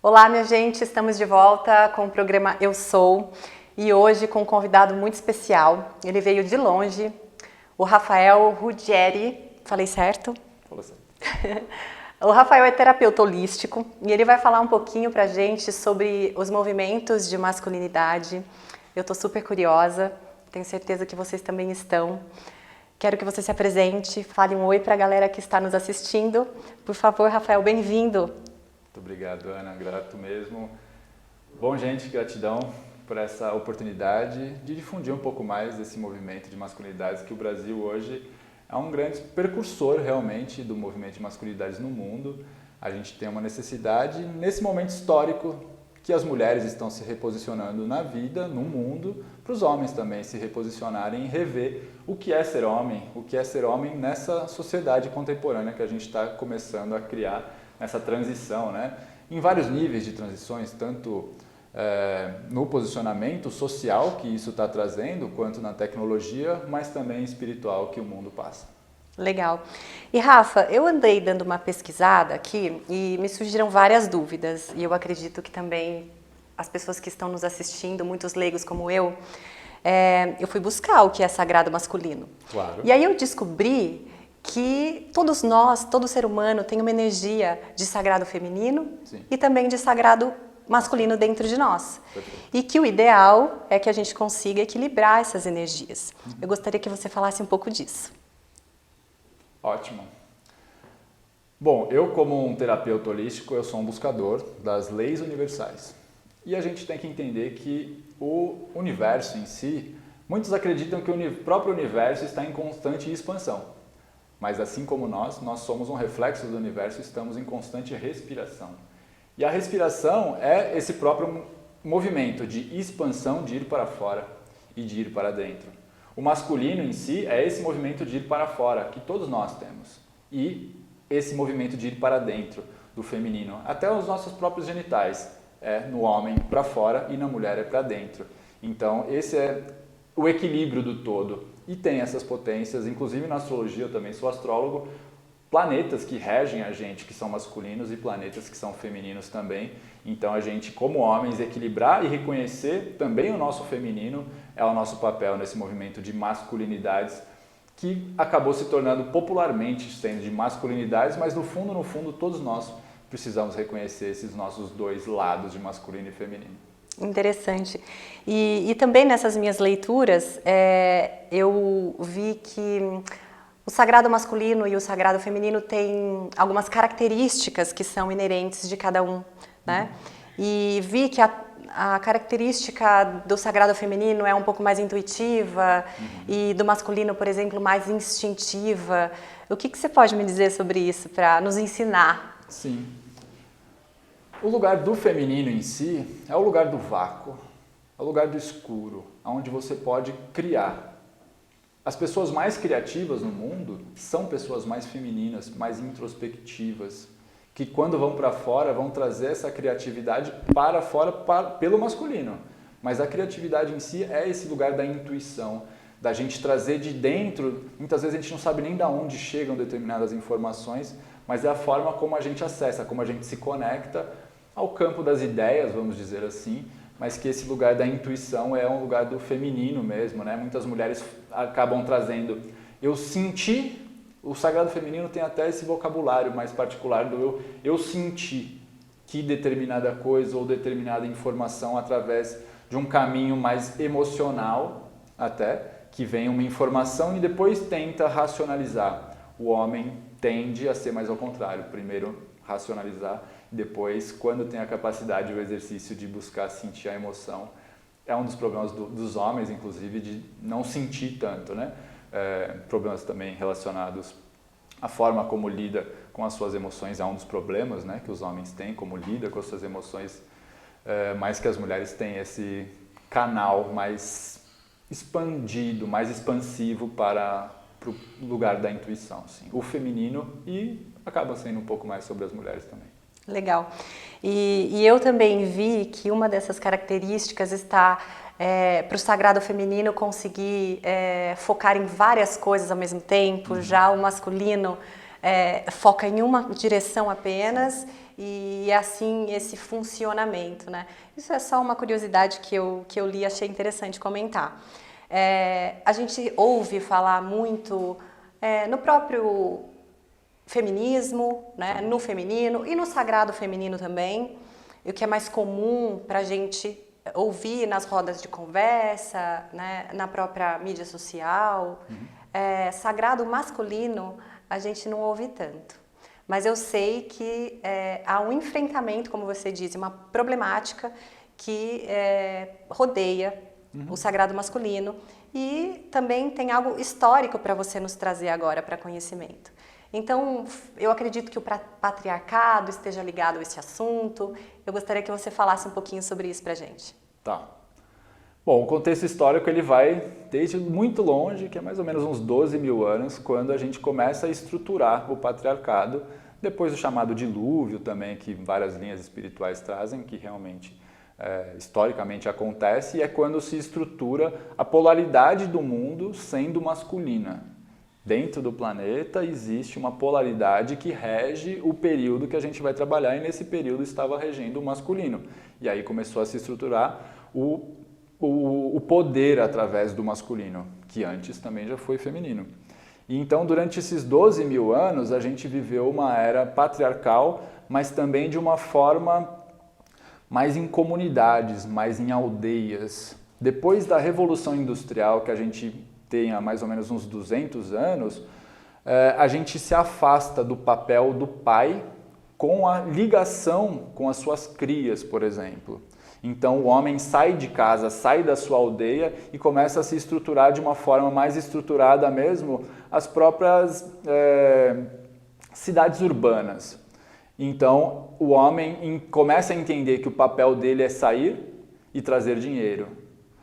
Olá, minha gente, estamos de volta com o programa Eu Sou e hoje com um convidado muito especial. Ele veio de longe, o Rafael Ruggieri, falei certo? Falou certo. O Rafael é terapeuta holístico e ele vai falar um pouquinho pra gente sobre os movimentos de masculinidade. Eu tô super curiosa, tenho certeza que vocês também estão. Quero que você se apresente, fale um oi pra galera que está nos assistindo. Por favor, Rafael, bem-vindo. Muito obrigado, Ana, grato mesmo. Bom, gente, gratidão por essa oportunidade de difundir um pouco mais desse movimento de masculinidades que o Brasil hoje é um grande precursor realmente do movimento de masculinidades no mundo. A gente tem uma necessidade nesse momento histórico que as mulheres estão se reposicionando na vida, no mundo, para os homens também se reposicionarem e rever o que é ser homem nessa sociedade contemporânea que a gente está começando a criar, nessa transição, né? Em vários níveis de transições, tanto no posicionamento social que isso está trazendo, quanto na tecnologia, mas também espiritual que o mundo passa. Legal. E Rafa, eu andei dando uma pesquisada aqui e me surgiram várias dúvidas e eu acredito que também as pessoas que estão nos assistindo, muitos leigos como eu fui buscar o que é sagrado masculino. Claro. E aí eu descobri que todos nós, todo ser humano tem uma energia de sagrado feminino. Sim. E também de sagrado masculino dentro de nós. Perfeito. E que o ideal é que a gente consiga equilibrar essas energias. Eu gostaria que você falasse um pouco disso. Ótimo. Bom, eu como um terapeuta holístico, eu sou um buscador das leis universais. E a gente tem que entender que o universo em si, muitos acreditam que o próprio universo está em constante expansão. Mas assim como nós somos um reflexo do universo e estamos em constante respiração. E a respiração é esse próprio movimento de expansão, de ir para fora e de ir para dentro. O masculino em si é esse movimento de ir para fora, que todos nós temos. E esse movimento de ir para dentro do feminino, até os nossos próprios genitais, é no homem para fora e na mulher é para dentro. Então esse é o equilíbrio do todo. E tem essas potências, inclusive na astrologia, eu também sou astrólogo, planetas que regem a gente, que são masculinos, e planetas que são femininos também. Então a gente, como homens, equilibrar e reconhecer também o nosso feminino é o nosso papel nesse movimento de masculinidades, que acabou se tornando popularmente sendo de masculinidades, mas no fundo, todos nós precisamos reconhecer esses nossos dois lados de masculino e feminino. Interessante. E também nessas minhas leituras, eu vi que o sagrado masculino e o sagrado feminino têm algumas características que são inerentes de cada um, né? E vi que a característica do sagrado feminino é um pouco mais intuitiva e do masculino, por exemplo, mais instintiva. O que você pode me dizer sobre isso para nos ensinar? Sim. O lugar do feminino em si é o lugar do vácuo, é o lugar do escuro, onde você pode criar. As pessoas mais criativas no mundo são pessoas mais femininas, mais introspectivas, que quando vão para fora vão trazer essa criatividade para fora pelo masculino. Mas a criatividade em si é esse lugar da intuição, da gente trazer de dentro. Muitas vezes a gente não sabe nem de onde chegam determinadas informações, mas é a forma como a gente acessa, como a gente se conecta ao campo das ideias, vamos dizer assim, mas que esse lugar da intuição é um lugar do feminino mesmo, né? Muitas mulheres acabam trazendo, eu senti, o sagrado feminino tem até esse vocabulário mais particular do eu senti que determinada coisa ou determinada informação através de um caminho mais emocional até, que vem uma informação e depois tenta racionalizar. O homem tende a ser mais ao contrário, primeiro racionalizar, depois, quando tem a capacidade, o exercício de buscar sentir a emoção, é um dos problemas dos homens, inclusive, de não sentir tanto, né? Problemas também relacionados à forma como lida com as suas emoções, é um dos problemas, né, que os homens têm, como lida com as suas emoções, mais que as mulheres têm esse canal mais expandido, mais expansivo para o lugar da intuição, assim. O feminino e acaba sendo um pouco mais sobre as mulheres também. Legal. E eu também vi que uma dessas características está para o sagrado feminino conseguir focar em várias coisas ao mesmo tempo, já o masculino foca em uma direção apenas e assim esse funcionamento, né? Isso é só uma curiosidade que eu li e achei interessante comentar. A gente ouve falar muito no próprio feminismo, né? No feminino e no sagrado feminino também, e o que é mais comum para a gente ouvir nas rodas de conversa, né? Na própria mídia social. Sagrado masculino a gente não ouve tanto. Mas eu sei que há um enfrentamento, como você disse, uma problemática que rodeia o sagrado masculino. E também tem algo histórico para você nos trazer agora para conhecimento. Então, eu acredito que o patriarcado esteja ligado a esse assunto. Eu gostaria que você falasse um pouquinho sobre isso para a gente. Tá. Bom, o contexto histórico ele vai desde muito longe, que é mais ou menos uns 12 mil anos, quando a gente começa a estruturar o patriarcado, depois do chamado dilúvio também, que várias linhas espirituais trazem, que realmente historicamente acontece, e é quando se estrutura a polaridade do mundo sendo masculina. Dentro do planeta existe uma polaridade que rege o período que a gente vai trabalhar, e nesse período estava regendo o masculino. E aí começou a se estruturar o poder através do masculino, que antes também já foi feminino. E então, durante esses 12 mil anos, a gente viveu uma era patriarcal, mas também de uma forma mais em comunidades, mais em aldeias. Depois da Revolução Industrial, que a gente tem há mais ou menos uns 200 anos, a gente se afasta do papel do pai com a ligação com as suas crias, por exemplo. Então o homem sai de casa, sai da sua aldeia e começa a se estruturar de uma forma mais estruturada mesmo as próprias cidades urbanas. Então o homem começa a entender que o papel dele é sair e trazer dinheiro,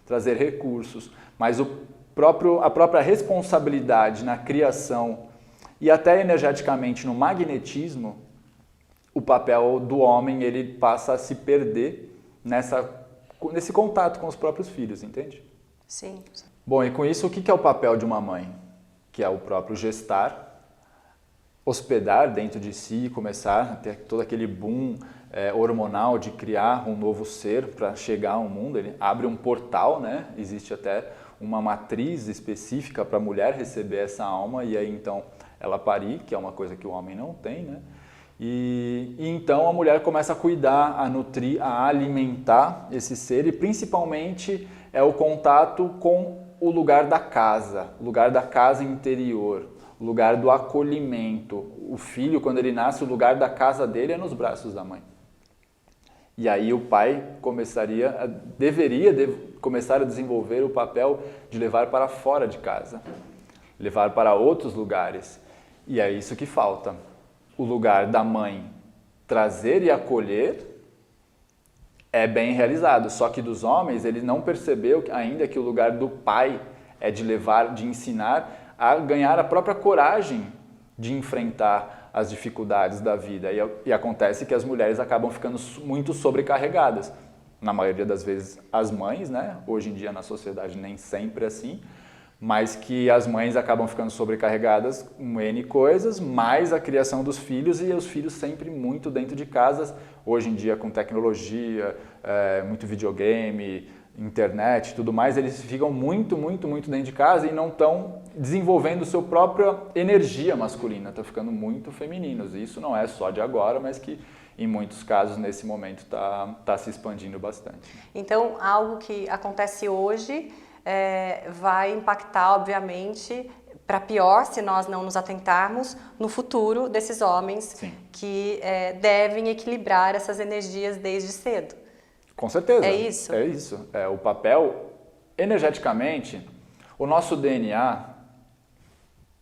trazer recursos, mas a própria responsabilidade na criação e até energeticamente no magnetismo, o papel do homem ele passa a se perder nesse contato com os próprios filhos, entende? Sim. Bom, e com isso, o que é o papel de uma mãe? Que é o próprio gestar, hospedar dentro de si, começar a ter todo aquele boom hormonal de criar um novo ser para chegar ao mundo. Ele abre um portal, né? Existe até uma matriz específica para a mulher receber essa alma e aí então ela parir, que é uma coisa que o homem não tem, né? E então a mulher começa a cuidar, a nutrir, a alimentar esse ser, e principalmente é o contato com o lugar da casa interior, o lugar do acolhimento. O filho, quando ele nasce, o lugar da casa dele é nos braços da mãe. E aí o pai deveria começar a desenvolver o papel de levar para fora de casa, levar para outros lugares. E é isso que falta. O lugar da mãe trazer e acolher é bem realizado, só que dos homens ele não percebeu ainda que o lugar do pai é de levar, de ensinar a ganhar a própria coragem de enfrentar as dificuldades da vida. E acontece que as mulheres acabam ficando muito sobrecarregadas. Na maioria das vezes as mães, né? Hoje em dia na sociedade nem sempre assim, mas que as mães acabam ficando sobrecarregadas com N coisas, mais a criação dos filhos, e os filhos sempre muito dentro de casa, hoje em dia com tecnologia, muito videogame, internet e tudo mais, eles ficam muito dentro de casa e não estão desenvolvendo sua própria energia masculina, estão ficando muito femininos. E isso não é só de agora, mas que em muitos casos nesse momento está se expandindo bastante. Então, algo que acontece hoje vai impactar, obviamente, para pior, se nós não nos atentarmos, no futuro desses homens. Sim. Que devem equilibrar essas energias desde cedo. Com certeza. É isso? É isso. O papel, energeticamente, o nosso DNA,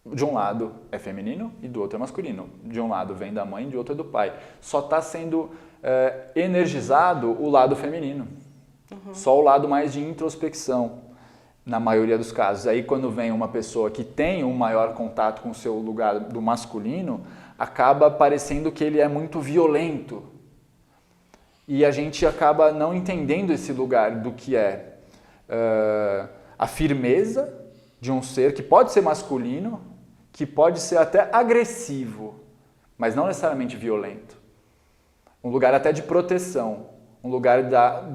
de um lado é feminino e do outro é masculino. De um lado vem da mãe, de outro é do pai. Só está sendo energizado o lado feminino. Uhum. Só o lado mais de introspecção. Na maioria dos casos. Aí quando vem uma pessoa que tem um maior contato com o seu lugar do masculino, acaba parecendo que ele é muito violento. E a gente acaba não entendendo esse lugar do que é a firmeza de um ser que pode ser masculino, que pode ser até agressivo, mas não necessariamente violento. Um lugar até de proteção, um lugar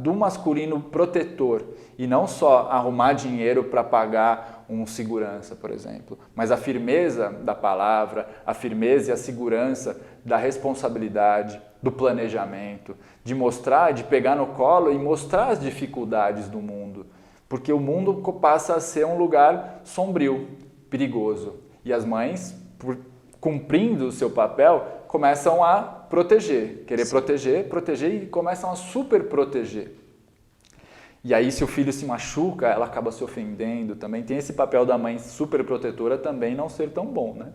do masculino protetor, e não só arrumar dinheiro para pagar um segurança, por exemplo, mas a firmeza da palavra, a firmeza e a segurança da responsabilidade, do planejamento, de mostrar, de pegar no colo e mostrar as dificuldades do mundo, porque o mundo passa a ser um lugar sombrio, perigoso, e as mães, cumprindo o seu papel, começam a proteger, querer proteger e começam a super proteger. E aí, se o filho se machuca, ela acaba se ofendendo também. Tem esse papel da mãe super protetora também não ser tão bom, né?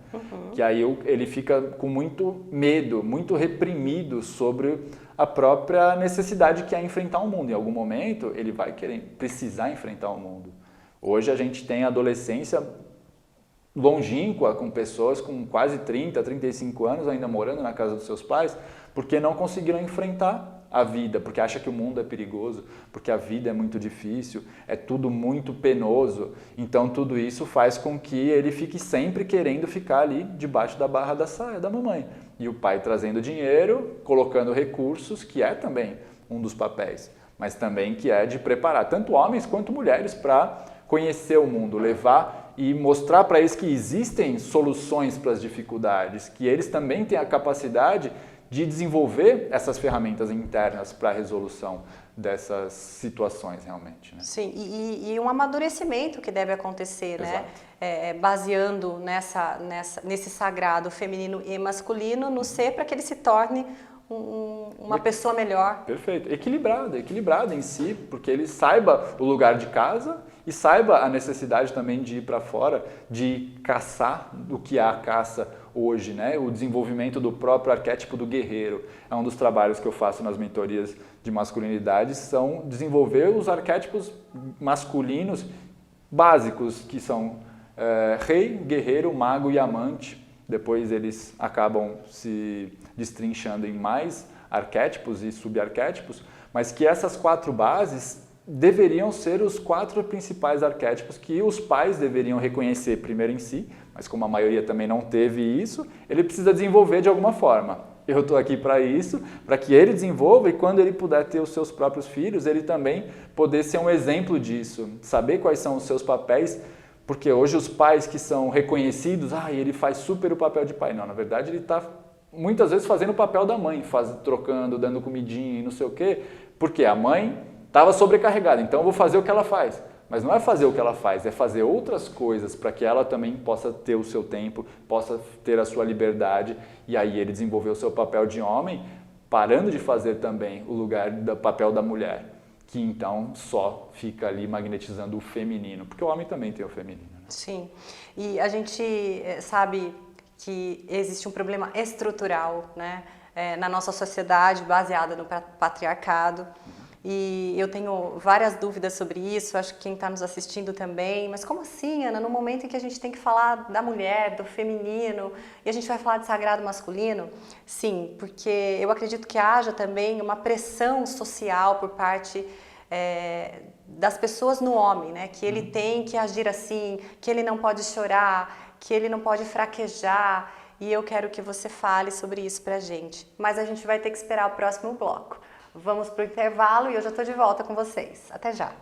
Que aí ele fica com muito medo, muito reprimido sobre a própria necessidade que é enfrentar o mundo. Em algum momento, ele vai precisar enfrentar o mundo. Hoje a gente tem adolescência longínqua com pessoas com quase 30, 35 anos ainda morando na casa dos seus pais, porque não conseguiram enfrentar a vida, porque acha que o mundo é perigoso, porque a vida é muito difícil, é tudo muito penoso. Então tudo isso faz com que ele fique sempre querendo ficar ali debaixo da barra da saia da mamãe. E o pai trazendo dinheiro, colocando recursos, que é também um dos papéis, mas também que é de preparar tanto homens quanto mulheres para conhecer o mundo, levar e mostrar para eles que existem soluções para as dificuldades, que eles também têm a capacidade de desenvolver essas ferramentas internas para a resolução dessas situações realmente. Né? Sim, e um amadurecimento que deve acontecer, Exato. né? Baseando nesse sagrado feminino e masculino no ser, para que ele se torne uma pessoa melhor. Perfeito. Equilibrada em si, porque ele saiba o lugar de casa e saiba a necessidade também de ir para fora, de caçar o que é a caça hoje, né? O desenvolvimento do próprio arquétipo do guerreiro. É um dos trabalhos que eu faço nas mentorias de masculinidade, são desenvolver os arquétipos masculinos básicos, que são rei, guerreiro, mago e amante. Depois eles acabam se destrinchando em mais arquétipos e subarquétipos, mas que essas 4 bases deveriam ser os 4 principais arquétipos que os pais deveriam reconhecer primeiro em si, mas como a maioria também não teve isso, ele precisa desenvolver de alguma forma. Eu estou aqui para isso, para que ele desenvolva e quando ele puder ter os seus próprios filhos, ele também poder ser um exemplo disso, saber quais são os seus papéis. Porque hoje os pais que são reconhecidos, ele faz super o papel de pai. Não, na verdade ele está muitas vezes fazendo o papel da mãe, trocando, dando comidinha e não sei o quê, porque a mãe estava sobrecarregada, então eu vou fazer o que ela faz. Mas não é fazer o que ela faz, é fazer outras coisas para que ela também possa ter o seu tempo, possa ter a sua liberdade e aí ele desenvolver o seu papel de homem, parando de fazer também o lugar do papel da mulher. Que então só fica ali magnetizando o feminino, porque o homem também tem o feminino. Né? Sim, e a gente sabe que existe um problema estrutural, né, na nossa sociedade baseada no patriarcado, e eu tenho várias dúvidas sobre isso, acho que quem está nos assistindo também, mas como assim, Ana, no momento em que a gente tem que falar da mulher, do feminino, e a gente vai falar de sagrado masculino? Sim, porque eu acredito que haja também uma pressão social por parte das pessoas no homem, né? Que ele tem que agir assim, que ele não pode chorar, que ele não pode fraquejar, e eu quero que você fale sobre isso pra gente. Mas a gente vai ter que esperar o próximo bloco. Vamos pro intervalo e eu já estou de volta com vocês. Até já!